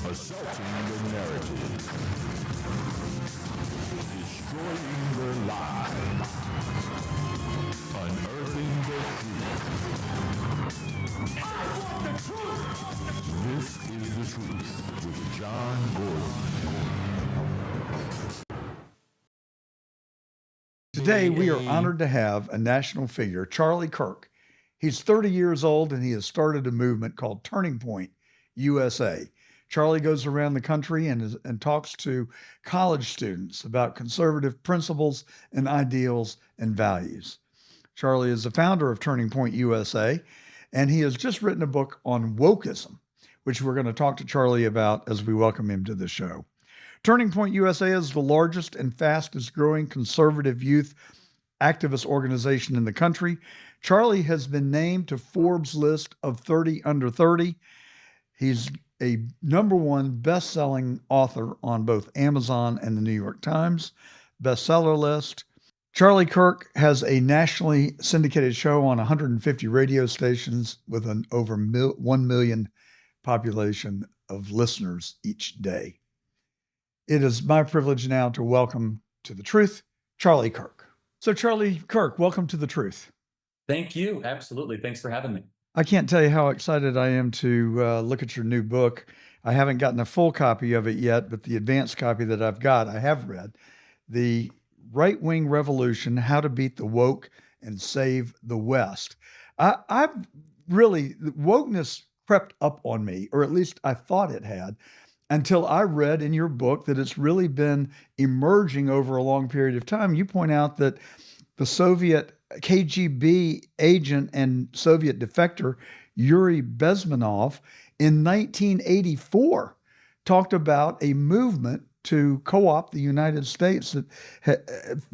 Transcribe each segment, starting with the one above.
Assaulting the narrative. Destroying their lives. Unearthing the truth. I want the truth! This is The Truth with John Gordon. Today, we are honored to have a national figure, Charlie Kirk. He's 30 years old and he has started a movement called Turning Point USA. Charlie goes around the country and talks to college students about conservative principles and ideals and values. Charlie is the founder of Turning Point USA, and he has just written a book on wokeism, which we're going to talk to Charlie about as we welcome him to the show. Turning Point USA is the largest and fastest growing conservative youth activist organization in the country. Charlie has been named to Forbes' list of 30 under 30. He's a #1 best-selling author on both Amazon and the New York Times bestseller list. Charlie Kirk has a nationally syndicated show on 150 radio stations with an over 1 million population of listeners each day. It is my privilege now to welcome to The Truth, Charlie Kirk. So Charlie Kirk, welcome to The Truth. Thank you. Absolutely. Thanks for having me. I can't tell you how excited I am to look at your new book. I haven't gotten a full copy of it yet, but the advanced copy that I've got, I have read. The Right-Wing Revolution, How to Beat the Woke and Save the West. I've really, wokeness crept up on me, or at least I thought it had, until I read in your book that it's really been emerging over a long period of time. You point out that the Soviet KGB agent and Soviet defector Yuri Bezmenov in 1984 talked about a movement to co-opt the United States that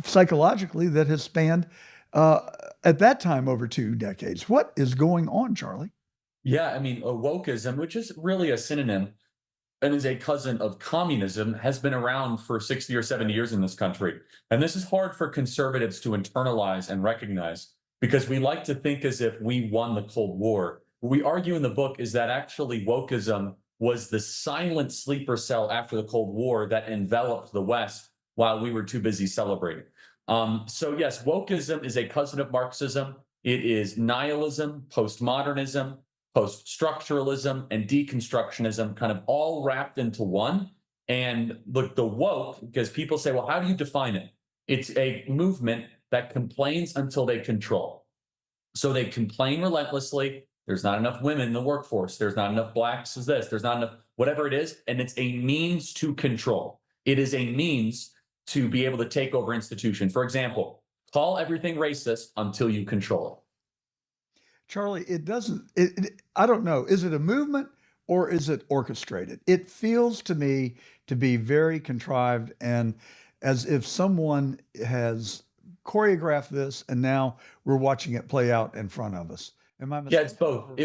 psychologically that has spanned at that time over 2 decades. What is going on, Charlie? Yeah, I mean, wokeism, which is really a synonym and is a cousin of communism, has been around for 60 or 70 years in this country. And this is hard for conservatives to internalize and recognize because we like to think as if we won the Cold War. What we argue in the book is that actually wokeism was the silent sleeper cell after the Cold War that enveloped the West while we were too busy celebrating. So yes, wokeism is a cousin of Marxism. It is nihilism, postmodernism, post-structuralism, and deconstructionism kind of all wrapped into one. And look, the woke, because people say, well, how do you define it? It's a movement that complains until they control. So they complain relentlessly. There's not enough women in the workforce. There's not enough blacks as this. There's not enough, whatever it is. And it's a means to control. It is a means to be able to take over institutions. For example, call everything racist until you control it. Charlie, I don't know. Is it a movement or is it orchestrated? It feels to me to be very contrived and as if someone has choreographed this and now we're watching it play out in front of us. Am I mistaken? Yeah, it's both.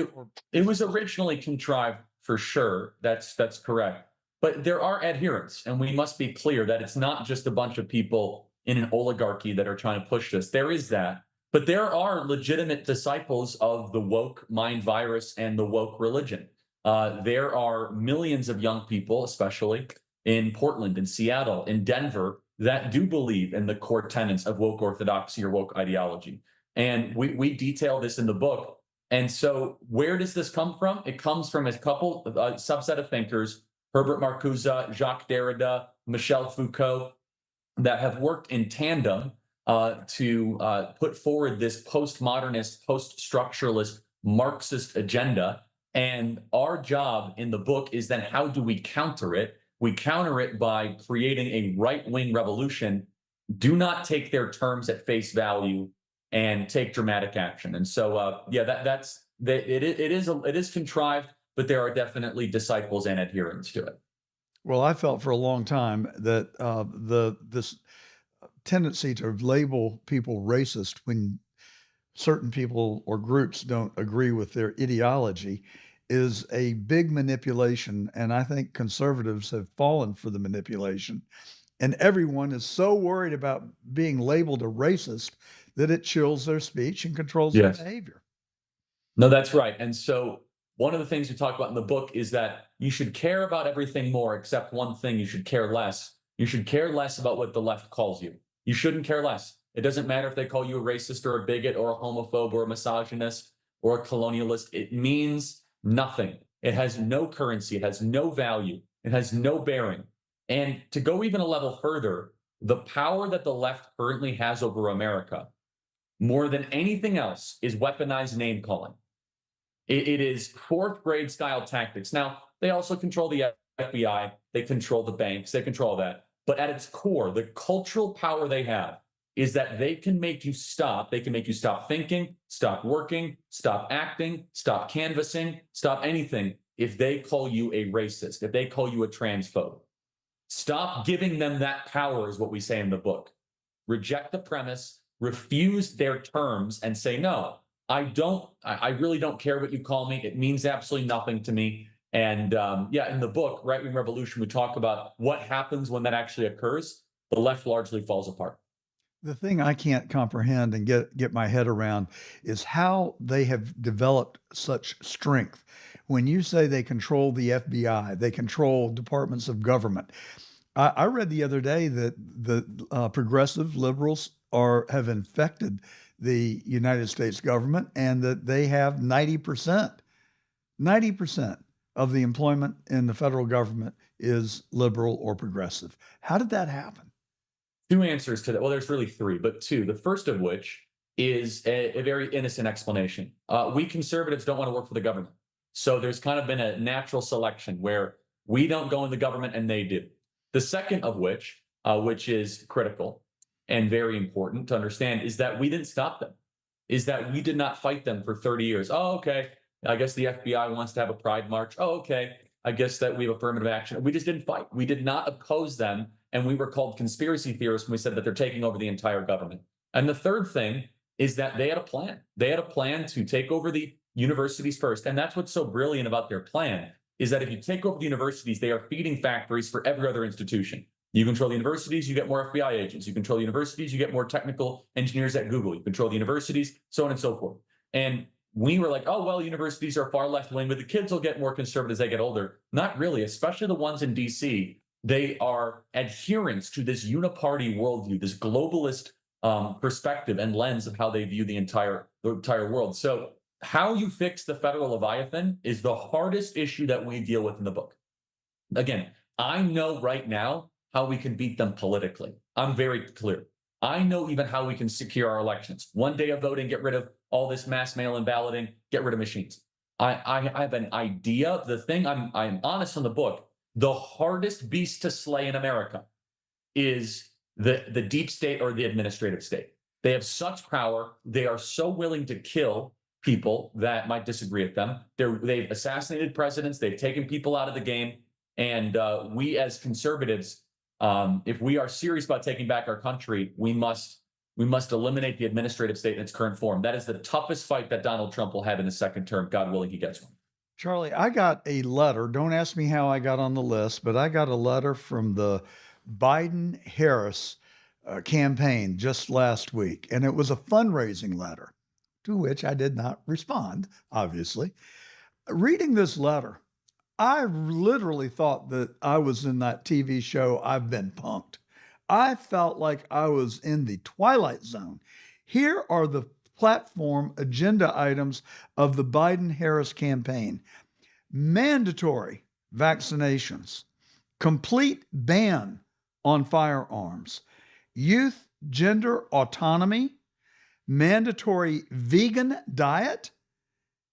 It was originally contrived for sure. That's correct. But there are adherents, and we must be clear that it's not just a bunch of people in an oligarchy that are trying to push this. There is that. But there are legitimate disciples of the woke mind virus and the woke religion. There are millions of young people, especially in Portland, in Seattle, in Denver, that do believe in the core tenets of woke orthodoxy or woke ideology. And we detail this in the book. And so where does this come from? It comes from a subset of thinkers, Herbert Marcuse, Jacques Derrida, Michel Foucault, that have worked in tandem to put forward this postmodernist, post-structuralist Marxist agenda. And our job in the book is then how do we counter it? We counter it by creating a right-wing revolution. Do not take their terms at face value and take dramatic action. And so, it is contrived, but there are definitely disciples and adherents to it. Well, I felt for a long time that this tendency to label people racist when certain people or groups don't agree with their ideology is a big manipulation. And I think conservatives have fallen for the manipulation. And everyone is so worried about being labeled a racist that it chills their speech and controls their behavior. No, that's right. And so one of the things we talk about in the book is that you should care about everything more except one thing: you should care less. You should care less about what the left calls you. You shouldn't care less. It doesn't matter if they call you a racist or a bigot or a homophobe or a misogynist or a colonialist. It means nothing. It has no currency. It has no value. It has no bearing. And to go even a level further, the power that the left currently has over America, more than anything else, is weaponized name calling. It is fourth grade style tactics. Now, they also control the FBI, they control the banks, they control that. But at its core, the cultural power they have is that they can make you stop. They can make you stop thinking, stop working, stop acting, stop canvassing, stop anything if they call you a racist, if they call you a transphobe. Stop giving them that power, is what we say in the book. Reject the premise, refuse their terms, and say, no, I really don't care what you call me. It means absolutely nothing to me. And yeah, in the book, Right Wing Revolution, we talk about what happens when that actually occurs. The left largely falls apart. The thing I can't comprehend and get my head around is how they have developed such strength. When you say they control the FBI, they control departments of government. I read the other day that the progressive liberals have infected the United States government, and that they have 90% of the employment in the federal government is liberal or progressive. How did that happen? Two answers to that. Well, there's really three, but two. The first of which is a very innocent explanation. We conservatives don't want to work for the government. So there's kind of been a natural selection where we don't go in the government and they do. The second of which is critical and very important to understand, is that we didn't stop them, is that we did not fight them for 30 years. Oh, okay. I guess the FBI wants to have a pride march. Oh, okay. I guess that we have affirmative action. We just didn't fight. We did not oppose them. And we were called conspiracy theorists when we said that they're taking over the entire government. And the third thing is that they had a plan. They had a plan to take over the universities first. And that's what's so brilliant about their plan, is that if you take over the universities, they are feeding factories for every other institution. You control the universities, you get more FBI agents. You control the universities, you get more technical engineers at Google. You control the universities, so on and so forth. And we were like, oh, well, universities are far left wing, but the kids will get more conservative as they get older. Not really, especially the ones in DC. They are adherents to this uniparty worldview, this globalist perspective and lens of how they view the entire world. So how you fix the federal Leviathan is the hardest issue that we deal with in the book. Again, I know right now how we can beat them politically. I'm very clear. I know even how we can secure our elections. One day of voting, get rid of all this mass mail-in balloting, get rid of machines. I have an idea. The thing, I'm honest on the book, the hardest beast to slay in America is the deep state or the administrative state. They have such power. They are so willing to kill people that might disagree with them. They've assassinated presidents. They've taken people out of the game. And we as conservatives, if we are serious about taking back our country, we must eliminate the administrative state in its current form. That is the toughest fight that Donald Trump will have in his second term. God willing, he gets one. Charlie, I got a letter. Don't ask me how I got on the list, but I got a letter from the Biden-Harris campaign just last week, and it was a fundraising letter to which I did not respond, obviously. Reading this letter, I literally thought that I was in that TV show, I've Been Punked. I felt like I was in the Twilight Zone. Here are the platform agenda items of the Biden-Harris campaign: mandatory vaccinations, complete ban on firearms, youth gender autonomy, mandatory vegan diet,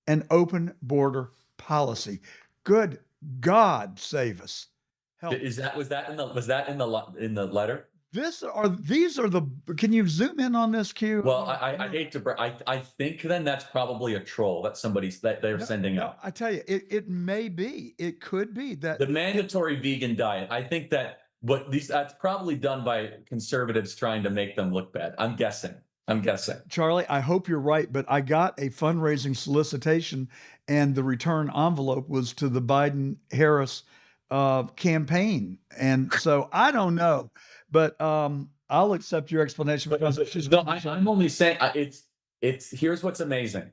and open border policy. Good God, save us! Help. Was that in the letter? These are the. Can you zoom in on this, Q? Well, I hate to. I think then that's probably a troll. That's that they're sending out. I tell you, it may be. It could be that the mandatory vegan diet. I think that's probably done by conservatives trying to make them look bad. I'm guessing. Charlie, I hope you're right, but I got a fundraising solicitation, and the return envelope was to the Biden-Harris campaign, and so I don't know, but I'll accept your explanation because I'm only saying it's. Here's what's amazing: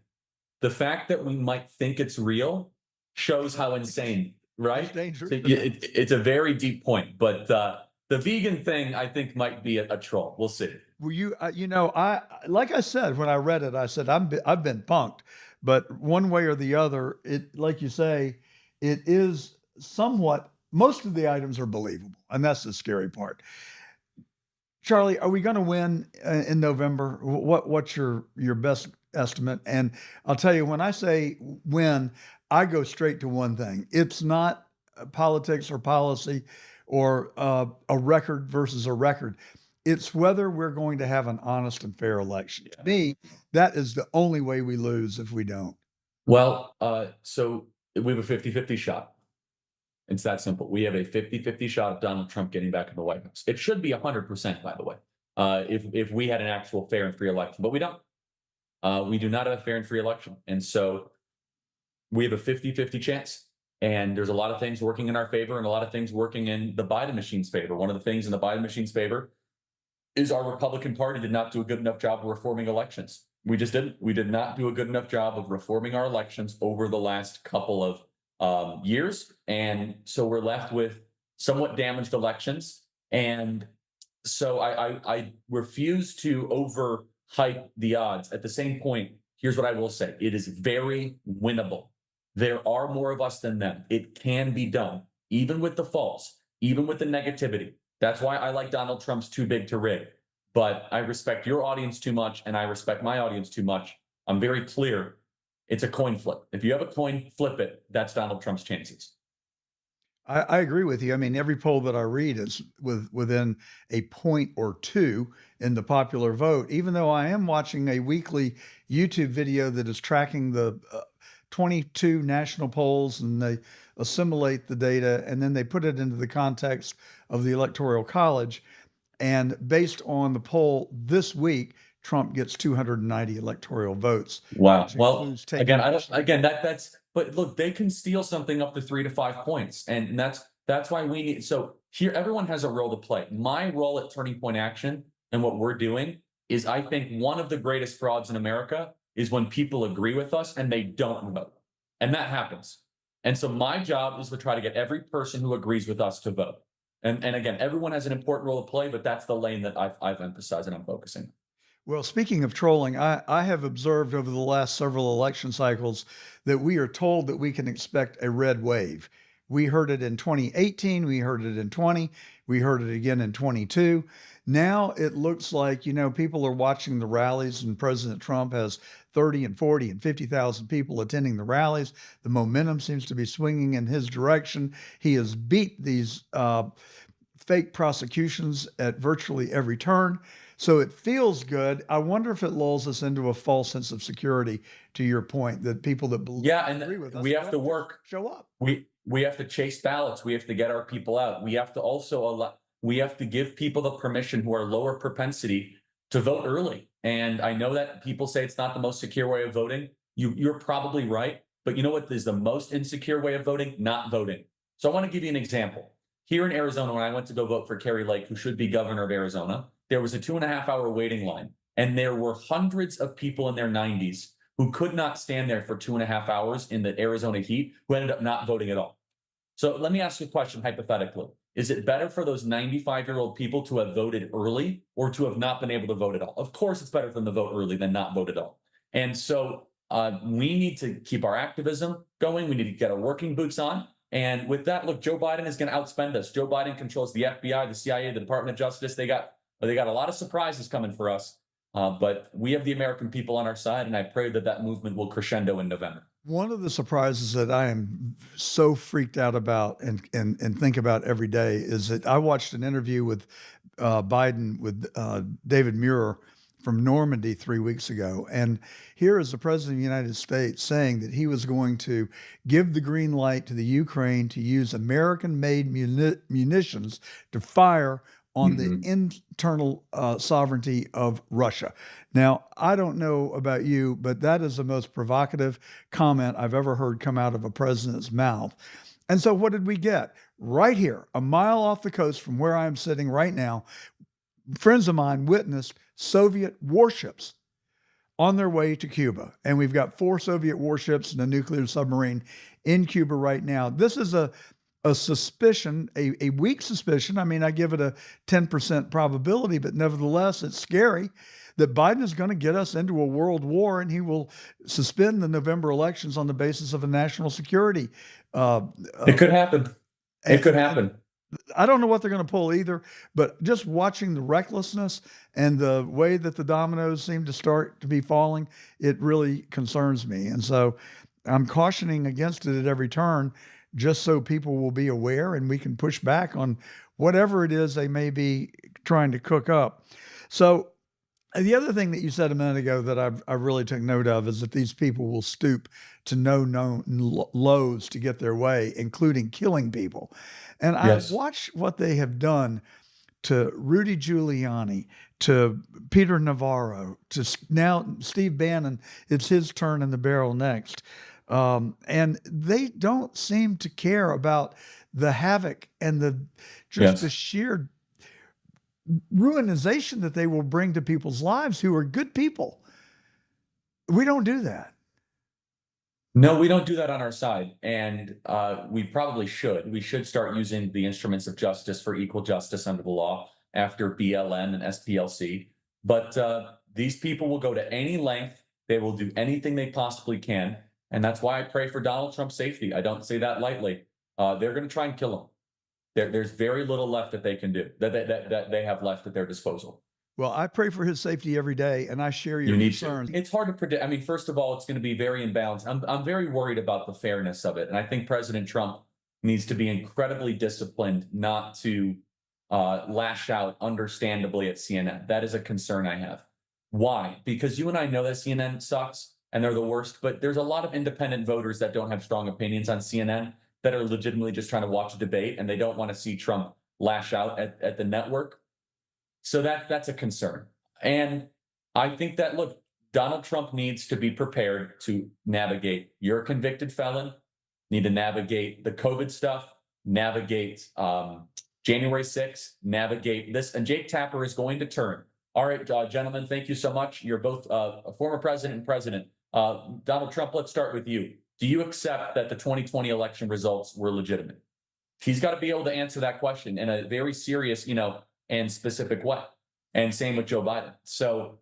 the fact that we might think it's real shows how insane, right? It's dangerous. So it's a very deep point, but the vegan thing I think might be a troll. We'll see. Well, I like I said when I read it, I said I've been punked, but one way or the other, it like you say, it is somewhat. Most of the items are believable, and that's the scary part. Charlie, are we going to win in November? What's your best estimate? And I'll tell you, when I say win, I go straight to one thing. It's not politics or policy or a record versus a record. It's whether we're going to have an honest and fair election. To me, that is the only way we lose if we don't. Well, so we have a 50-50 shot. It's that simple. We have a 50-50 shot of Donald Trump getting back in the White House. It should be 100%, by the way, if we had an actual fair and free election, but we don't. We do not have a fair and free election. And so we have a 50-50 chance. And there's a lot of things working in our favor and a lot of things working in the Biden machine's favor. One of the things in the Biden machine's favor is our Republican Party did not do a good enough job of reforming elections. We just didn't. We did not do a good enough job of reforming our elections over the last couple of years. And so we're left with somewhat damaged elections. And so I refuse to overhype the odds. At the same point, here's what I will say. It is very winnable. There are more of us than them. It can be done, even with the faults, even with the negativity. That's why I like Donald Trump's too big to rig. But I respect your audience too much, and I respect my audience too much. I'm very clear. It's a coin flip. If you have a coin, flip it. That's Donald Trump's chances. I agree with you. I mean, every poll that I read is within a point or two in the popular vote, even though I am watching a weekly YouTube video that is tracking the 22 national polls, and they assimilate the data and then they put it into the context of the Electoral College. And based on the poll this week, Trump gets 290 electoral votes. Wow. Well, again, that's, but look, they can steal something up to 3 to 5 points. And that's why we need, so here, everyone has a role to play. My role at Turning Point Action and what we're doing is, I think one of the greatest frauds in America is when people agree with us and they don't vote. And that happens. And so my job is to try to get every person who agrees with us to vote. And again, everyone has an important role to play, but that's the lane that I've emphasized and I'm focusing. Well, speaking of trolling, I have observed over the last several election cycles that we are told that we can expect a red wave. We heard it in 2018, we heard it in 20, we heard it again in 22. Now it looks like, people are watching the rallies and President Trump has 30 and 40 and 50,000 people attending the rallies. The momentum seems to be swinging in his direction. He has beat these fake prosecutions at virtually every turn. So it feels good. I wonder if it lulls us into a false sense of security, to your point, that people that believe, agree with us, we have to work, show up. We have to chase ballots. We have to get our people out. We have to also we have to give people the permission who are lower propensity to vote early. And I know that people say it's not the most secure way of voting. You're probably right. But you know what is the most insecure way of voting? Not voting. So I want to give you an example. Here in Arizona, when I went to go vote for Kerry Lake, who should be governor of Arizona, there was a 2.5-hour waiting line. And there were hundreds of people in their 90s who could not stand there for 2.5 hours in the Arizona heat, who ended up not voting at all. So let me ask you a question hypothetically. Is it better for those 95-year-old people to have voted early or to have not been able to vote at all? Of course, it's better for them to vote early than not vote at all. And so we need to keep our activism going. We need to get our working boots on. And with that, look, Joe Biden is going to outspend us. Joe Biden controls the FBI, the CIA, the Department of Justice. They got a lot of surprises coming for us. But we have the American people on our side, and I pray that movement will crescendo in November. One of the surprises that I am so freaked out about and think about every day is that I watched an interview with Biden with David Muir from Normandy 3 weeks ago. And here is the president of the United States saying that he was going to give the green light to the Ukraine to use American-made munitions to fire on the internal sovereignty of Russia. Now, I don't know about you, but that is the most provocative comment I've ever heard come out of a president's mouth. And so what did we get? Right here, a mile off the coast from where I'm sitting right now, friends of mine witnessed Soviet warships on their way to Cuba. And we've got 4 Soviet warships and a nuclear submarine in Cuba right now. This is a suspicion, a weak suspicion. I mean, I give it a 10% probability, but nevertheless, it's scary that Biden is going to get us into a world war, and he will suspend the November elections on the basis of a national security. It could happen. It could happen. I don't know what they're going to pull either, but just watching the recklessness and the way that the dominoes seem to start to be falling, it really concerns me. And so I'm cautioning against it at every turn, just so people will be aware and we can push back on whatever it is they may be trying to cook up. So the other thing that you said a minute ago that I really took note of is that these people will stoop to no known lows to get their way, including killing people. And Yes. I've watched what they have done to Rudy Giuliani, to Peter Navarro, to now Steve Bannon. It's his turn in the barrel next. And they don't seem to care about the havoc and the Yes. sheer ruinization that they will bring to people's lives who are good people. We don't do that. No, we don't do that on our side. And we probably should. We should start using the instruments of justice for equal justice under the law after BLM and SPLC. But these people will go to any length. They will do anything they possibly can. And that's why I pray for Donald Trump's safety. I don't say that lightly. They're going to try and kill him. There's very little left that they can do, that they have left at their disposal. Well, I pray for his safety every day, and I share your concerns. It's hard to predict. I mean, first of all, it's going to be very imbalanced. I'm very worried about the fairness of it. And I think President Trump needs to be incredibly disciplined not to lash out understandably at CNN. That is a concern I have. Why? Because you and I know that CNN sucks and they're the worst, but there's a lot of independent voters that don't have strong opinions on CNN that are legitimately just trying to watch a debate, and they don't want to see Trump lash out at the network. So that's a concern. And I think that, look, Donald Trump needs to be prepared to navigate. You're a convicted felon, need to navigate the COVID stuff, navigate January 6th, navigate this. And Jake Tapper is going to turn. All right, gentlemen, thank you so much. You're both a former president and president. Donald Trump, let's start with you. Do you accept that the 2020 election results were legitimate? He's got to be able to answer that question in a very serious, and specific way. And same with Joe Biden. So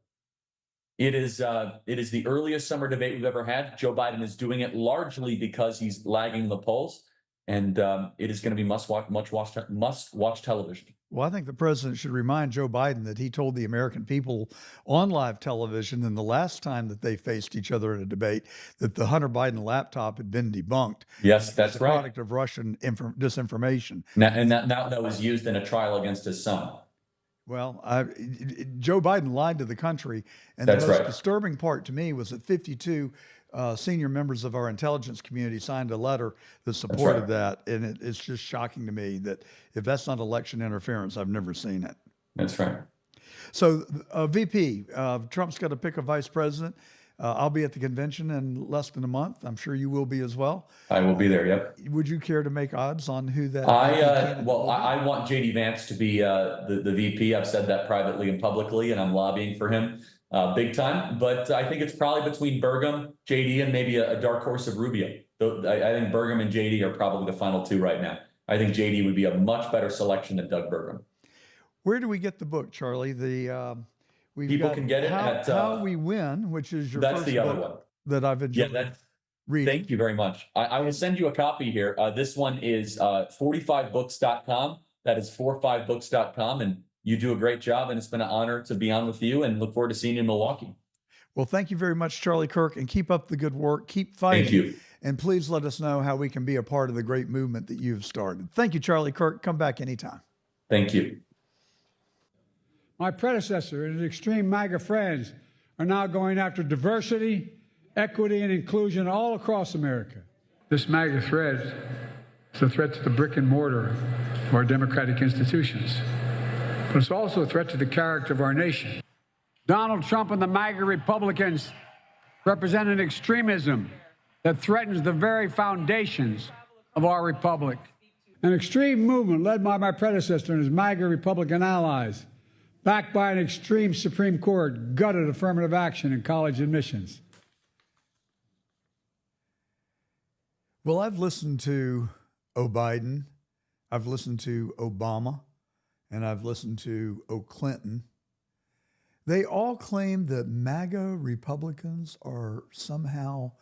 it is the earliest summer debate we've ever had. Joe Biden is doing it largely because he's lagging the polls, and it is going to be must watch television. Well, I think the president should remind Joe Biden that he told the American people on live television and the last time that they faced each other in a debate that the Hunter Biden laptop had been debunked. Yes, that's the right. Product of Russian disinformation. Now that was used in a trial against his son. Well, Joe Biden lied to the country, and That's the most right. disturbing part to me was that 52 senior members of our intelligence community signed a letter that supported that, and it's just shocking to me that if that's not election interference, I've never seen it. That's right. So, VP, Trump's got to pick a vice president. I'll be at the convention in less than a month. I'm sure you will be as well. I will be there. Yep. Would you care to make odds on who that? I want JD Vance to be the VP. I've said that privately and publicly, and I'm lobbying for him big time. But I think it's probably between Burgum, JD, and maybe a dark horse of Rubio. I think Burgum and JD are probably the final two right now. I think JD would be a much better selection than Doug Burgum. Where do we get the book, Charlie? People can get it at How We Win, which is your that's first the other book one that I've enjoyed reading. Thank you very much. I will send you a copy here. This one is 45books.com. That is 45books.com. And you do a great job. And it's been an honor to be on with you, and look forward to seeing you in Milwaukee. Well, thank you very much, Charlie Kirk, and keep up the good work. Keep fighting. Thank you. And please let us know how we can be a part of the great movement that you've started. Thank you, Charlie Kirk. Come back anytime. Thank you. My predecessor and his extreme MAGA friends are now going after diversity, equity, and inclusion all across America. This MAGA threat is a threat to the brick and mortar of our democratic institutions, but it's also a threat to the character of our nation. Donald Trump and the MAGA Republicans represent an extremism that threatens the very foundations of our republic. An extreme movement led by my predecessor and his MAGA Republican allies, backed by an extreme Supreme Court, gutted affirmative action in college admissions. Well, I've listened to Biden, I've listened to Obama, and I've listened to Clinton. They all claim that MAGA Republicans are somehow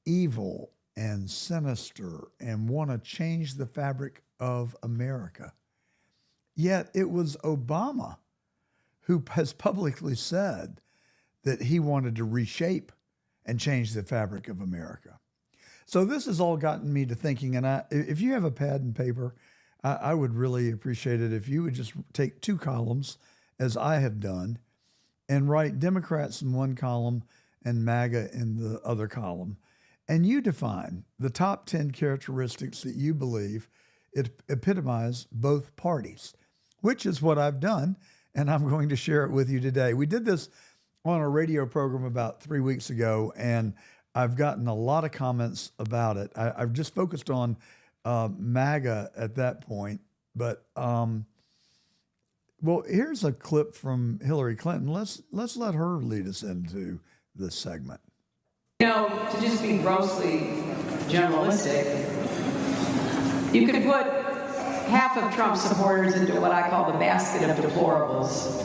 evil and sinister and want to change the fabric of America. Yet it was Obama who has publicly said that he wanted to reshape and change the fabric of America. So this has all gotten me to thinking, and if you have a pad and paper, I would really appreciate it if you would just take two columns, as I have done, and write Democrats in one column and MAGA in the other column. And you define the top 10 characteristics that you believe epitomize both parties, which is what I've done, and I'm going to share it with you today. We did this on a radio program about 3 weeks ago, and I've gotten a lot of comments about it. I've just focused on MAGA at that point, but well, here's a clip from Hillary Clinton. Let's let her lead us into this segment. You know, to just be grossly generalistic, you could put half of Trump's supporters into what I call the basket of deplorables.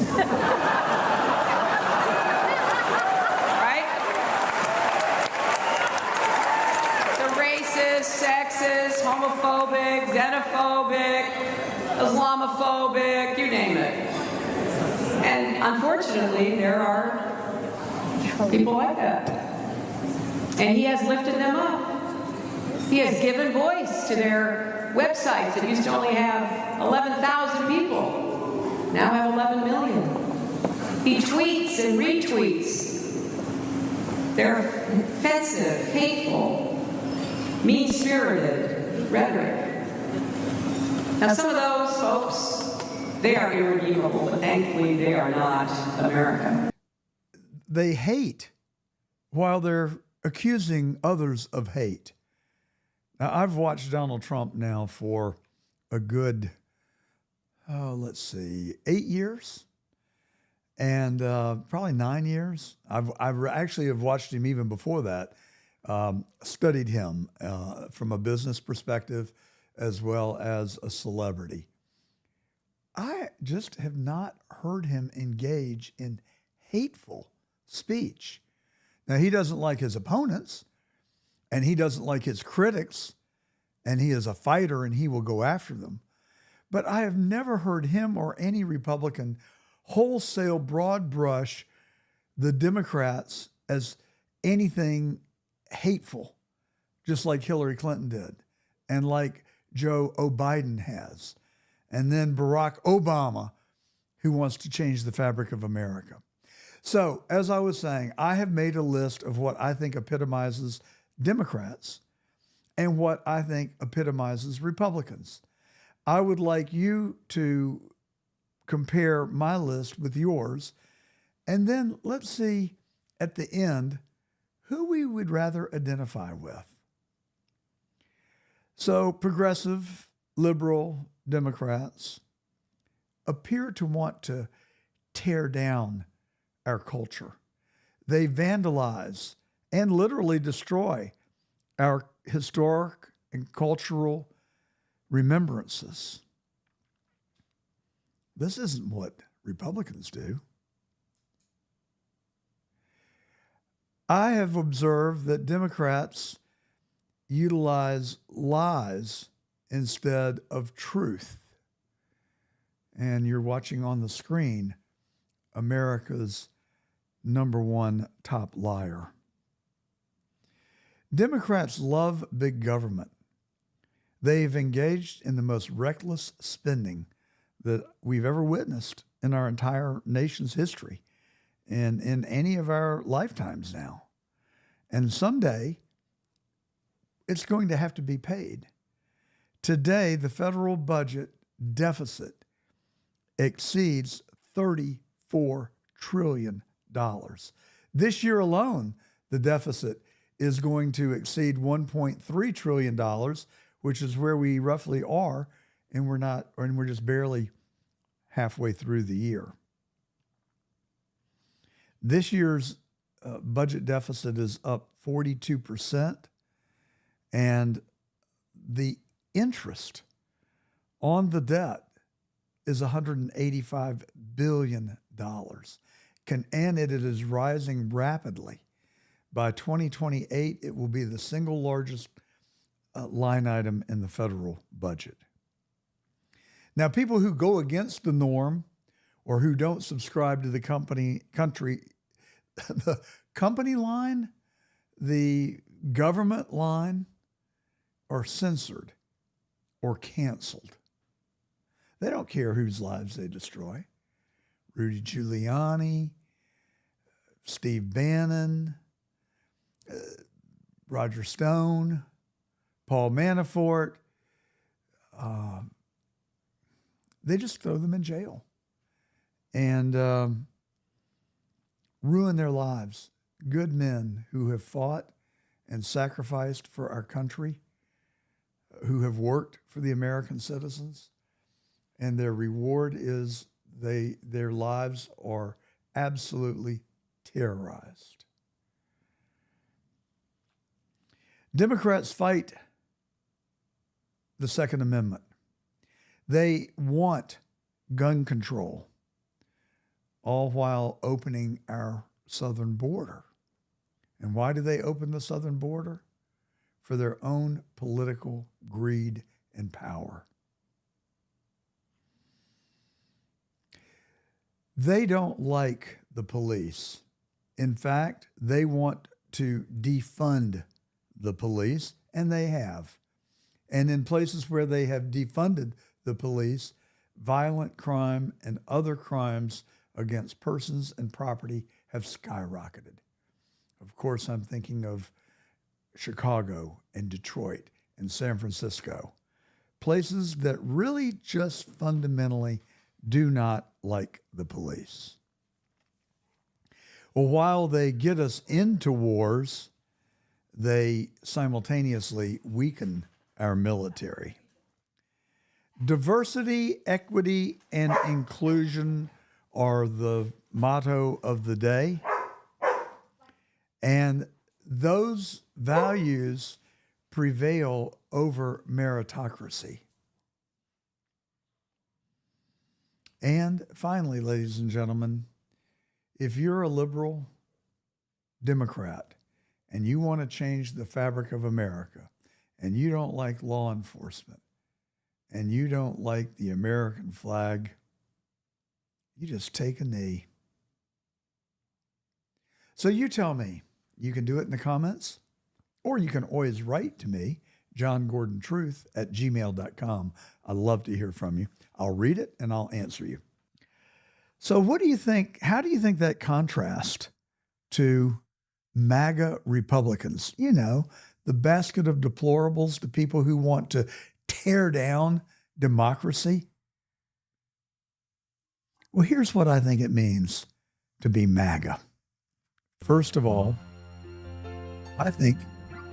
Right? The racist, sexist, homophobic, xenophobic, Islamophobic, you name it. And unfortunately, there are people like that. And he has lifted them up. He has given voice to their websites that used to only have 11,000 people, now have 11 million. He tweets and retweets. They're offensive, hateful, mean-spirited rhetoric. Now, some of those folks, they are irredeemable, but thankfully they are not America. They hate while they're accusing others of hate. Now, I've watched Donald Trump now for a good, 8 years, and probably 9 years. I've actually have watched him even before that, studied him from a business perspective as well as a celebrity. I just have not heard him engage in hateful speech. Now, he doesn't like his opponents, and he doesn't like his critics, and he is a fighter and he will go after them. But I have never heard him or any Republican wholesale broad brush the Democrats as anything hateful, just like Hillary Clinton did, and like Joe Biden has, and then Barack Obama, who wants to change the fabric of America. So, as I was saying, I have made a list of what I think epitomizes Democrats and what I think epitomizes Republicans. I would like you to compare my list with yours, and then let's see at the end who we would rather identify with. So, progressive, liberal Democrats appear to want to tear down our culture. They vandalize and literally destroy our historic and cultural remembrances. This isn't what Republicans do. I have observed that Democrats utilize lies instead of truth. And you're watching on the screen America's #1 top liar. Democrats love big government. They've engaged in the most reckless spending that we've ever witnessed in our entire nation's history and in any of our lifetimes now. And someday, it's going to have to be paid. Today, the federal budget deficit exceeds $34 trillion. This year alone, the deficit is going to exceed $1.3 trillion, which is where we roughly are, and we're just barely halfway through the year. This year's budget deficit is up 42%, And the interest on the debt is $185 billion. And it is rising rapidly. By 2028, it will be the single largest line item in the federal budget. Now, people who go against the norm or who don't subscribe to the company line, the government line, are censored or canceled. They don't care whose lives they destroy. Rudy Giuliani, Steve Bannon, Roger Stone, Paul Manafort, they just throw them in jail and ruin their lives. Good men who have fought and sacrificed for our country, who have worked for the American citizens, and their reward is their lives are absolutely terrorized. Democrats fight the Second Amendment. They want gun control, all while opening our southern border. And why do they open the southern border? For their own political greed and power. They don't like the police. In fact, they want to defund the police, and they have. And in places where they have defunded the police, violent crime and other crimes against persons and property have skyrocketed. Of course, I'm thinking of Chicago and Detroit and San Francisco, places that really just fundamentally do not like the police. Well, while they get us into wars, they simultaneously weaken our military. Diversity, equity, and inclusion are the motto of the day. And those values prevail over meritocracy. And finally, ladies and gentlemen, if you're a liberal Democrat and you want to change the fabric of America, and you don't like law enforcement, and you don't like the American flag, you just take a knee. So you tell me. You can do it in the comments, or you can always write to me, johngordontruth@gmail.com. I love to hear from you. I'll read it and I'll answer you. So what do you think? How do you think that contrasts to MAGA Republicans? You know, the basket of deplorables, the people who want to tear down democracy. Well, here's what I think it means to be MAGA. First of all, I think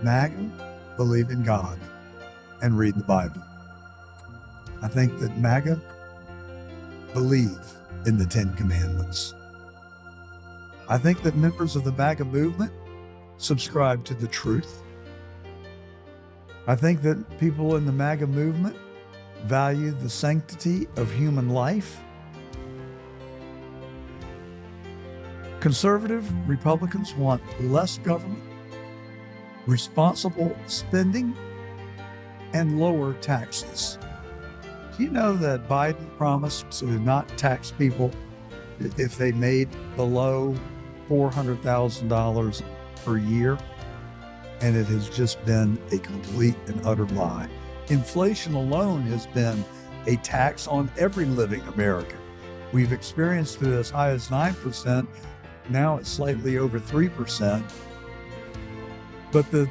MAGA believe in God and read the Bible. I think that MAGA believe in the Ten Commandments. I think that members of the MAGA movement subscribe to the truth. I think that people in the MAGA movement value the sanctity of human life. Conservative Republicans want less government, responsible spending, and lower taxes. Do you know that Biden promised to not tax people if they made below $400,000 per year? And it has just been a complete and utter lie. Inflation alone has been a tax on every living American. We've experienced it as high as 9%. Now it's slightly over 3%. But the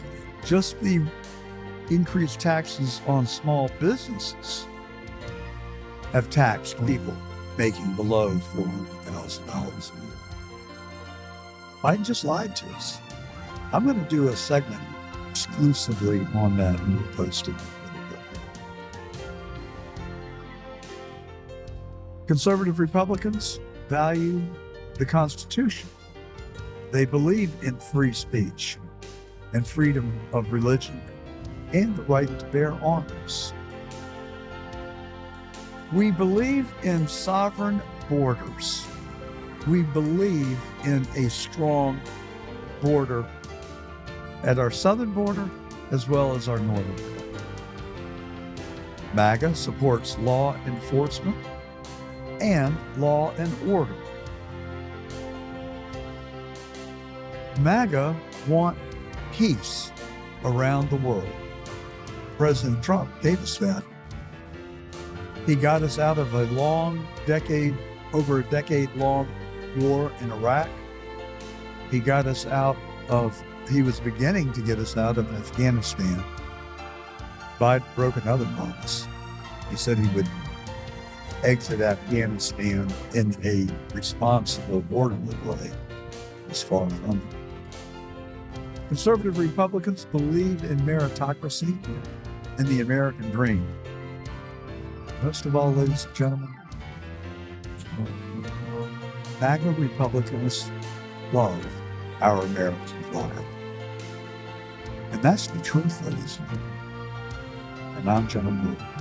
increased taxes on small businesses have taxed people making below $400,000 a year. Biden just lied to us. I'm going to do a segment exclusively on that and we'll post it. Conservative Republicans value the Constitution. They believe in free speech and freedom of religion. and the right to bear arms. We believe in sovereign borders. We believe in a strong border at our southern border as well as our northern border. MAGA supports law enforcement and law and order. MAGA want peace around the world. President Trump gave us that. He got us out of a over a decade-long war in Iraq. He was beginning to get us out of Afghanistan. Biden broke another promise. He said he would exit Afghanistan in a responsible, orderly way. It's far from it. Conservative Republicans believe in meritocracy and the American dream. Most of all, ladies and gentlemen, MAGA Republicans love our American flag. And that's the truth, ladies and gentlemen. And I'm John Moore.